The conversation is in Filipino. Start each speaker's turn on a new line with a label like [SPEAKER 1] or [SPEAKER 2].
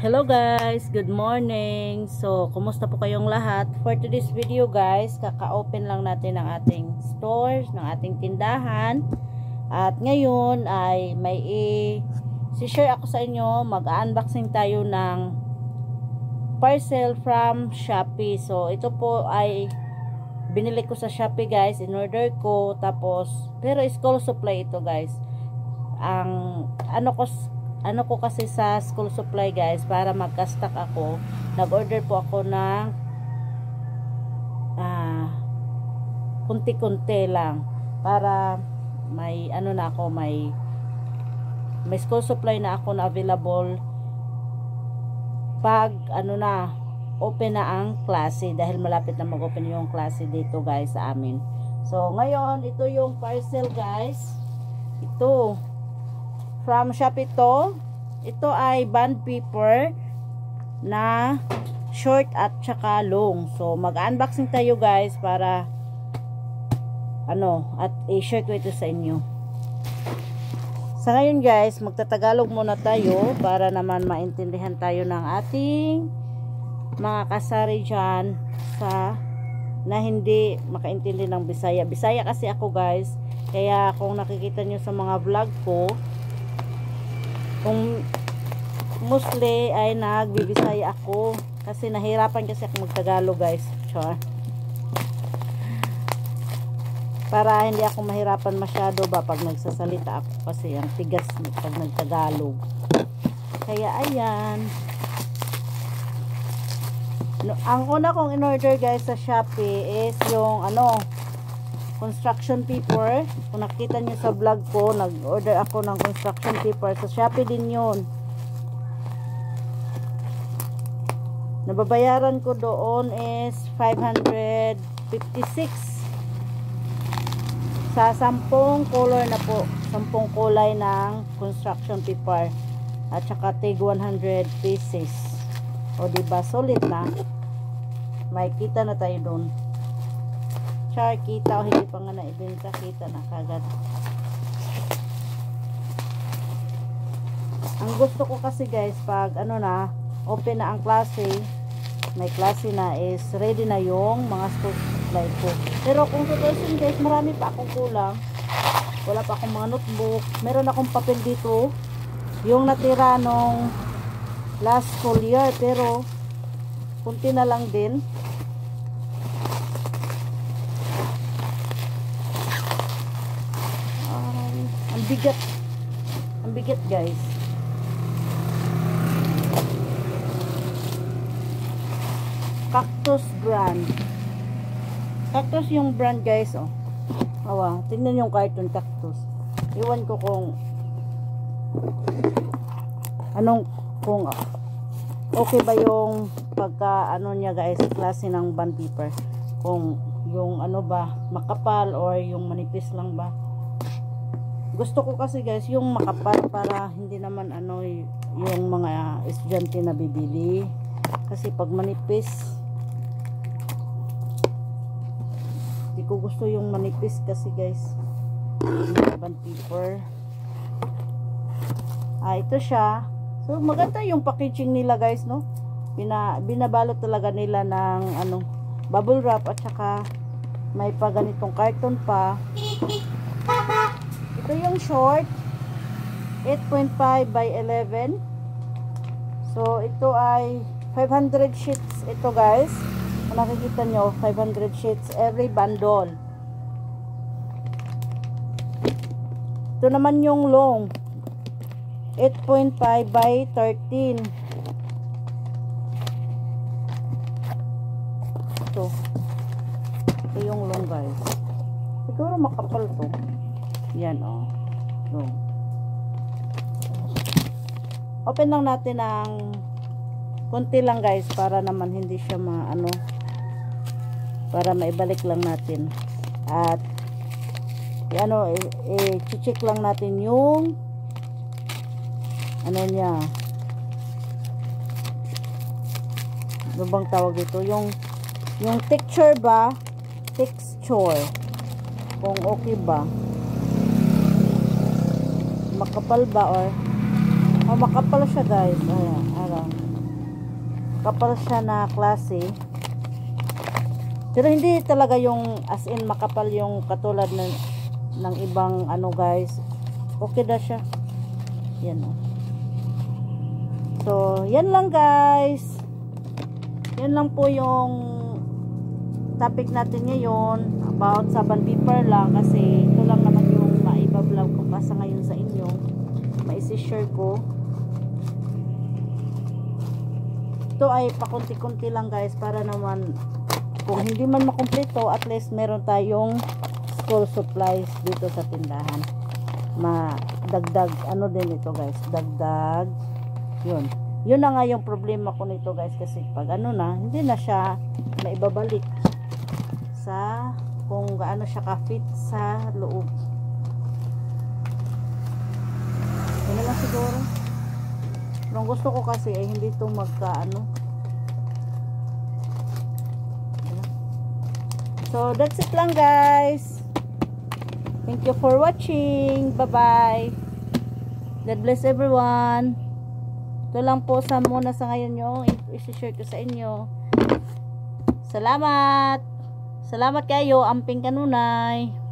[SPEAKER 1] Hello guys, good morning. So, kumusta po kayong lahat? For today's video guys, kaka-open lang natin ng ating stores, ng ating tindahan. At ngayon ay may si-share ako sa inyo, mag-unboxing tayo ng parcel from Shopee. So, ito po ay binili ko sa Shopee guys, in-order ko, tapos, pero school supply ito guys. Ang ano ko kasi sa school supply guys, para magka-stock ako, nag-order po ako ng kunti-kunti lang para may ano na ako, may school supply na ako na available pag ano na open na ang klase, dahil malapit na mag-open yung klase dito guys sa amin. So ngayon, ito yung parcel guys, ito from Shopee to. Ito ay bond paper na short at saka long. So mag-unboxing tayo guys para at i-share ko ito sa inyo. Sa ngayon guys, magtatagalog muna tayo para naman maintindihan tayo ng ating mga kasari dyan na hindi makaintindi ng Bisaya. Bisaya kasi ako guys, kaya kung nakikita nyo sa mga vlog ko, kung mostly ay nagbibisaya ako kasi nahirapan kasi ako magtagalog guys. Char. Para hindi ako mahirapan masyado ba pag nagsasalita ako, kasi ang tigas pag nagtagalog. Kaya ayan. Ang una kong in-order guys sa Shopee is yung construction paper. Kung nakita nyo sa vlog ko, nag-order ako ng construction paper. Sa Shopee din yun. Nababayaran ko doon is 556. Sa 10 color na po. 10 kulay ng construction paper. At saka tig 100 pieces. O diba, solid na. May kita na tayo doon. Char, kita o hindi pa nga naibenta, kita na kagad. Ang gusto ko kasi guys, pag open na ang klase, may klase na, is ready na yung mga school supply ko. Pero kung tutusin guys, marami pa akong kulang. Wala pa akong mga notebook. Meron akong papel dito, yung natira nung last school year, pero kunti na lang din. Ang bigat guys. Cactus brand. Cactus yung brand guys, oh. Awa, tingnan yung carton Cactus. Iwan ko kung okay ba yung pagka niya guys, klase ng bond paper. Kung yung makapal or yung manipis lang ba. Gusto ko kasi guys yung makapal para hindi naman yung mga estudyante na bibili. Kasi pag manipis, hindi ko gusto yung manipis kasi guys. Bond paper. Ito siya. So maganda yung packaging nila guys, no? Binabalot talaga nila ng bubble wrap, at saka may pa ganitong carton pa. Ito yung short, 8.5 by 11. So ito ay 500 sheets ito guys. Kung nakikita nyo, 500 sheets every bundle. Ito naman yung long, 8.5 by 13. Ito yung long guys. Siguro makapal to. Yan long. Open lang natin ng konti lang guys, para naman hindi siya para maibalik lang natin. At i-check lang natin yung niya. Ano bang tawag ito? Yung texture ba? Texture. Kung okay ba? Makapal ba or Oh, makapal siya guys. Ayan, ayan. Makapal siya na klase. Pero hindi talaga yung as in makapal yung katulad ng ibang ano guys. Okay na siya. Yan o. So, yan lang guys. Yan lang po yung topic natin ngayon about sa bandpaper lang kasi ito lang naman yung maiba-vlog ko kasi ngayon sa inyo. Maisi-share ko. Ito ay pakunti-kunti lang guys para naman kung hindi man makumpleto at least meron tayong school supplies dito sa tindahan. Madagdag ano din ito guys, dagdag yun na nga yung problema ko nito guys kasi pag ano na, hindi na siya maibabalik sa kung gaano siya ka-fit sa loob. Yun na lang siguro. Ang gusto ko kasi ay hindi ito magkaano. So that's it lang guys. Thank you for watching. Bye bye. God bless everyone. Ito lang po sa muna sa ngayon yung i-share ko sa inyo. Salamat. Salamat kayo, amping kanunay.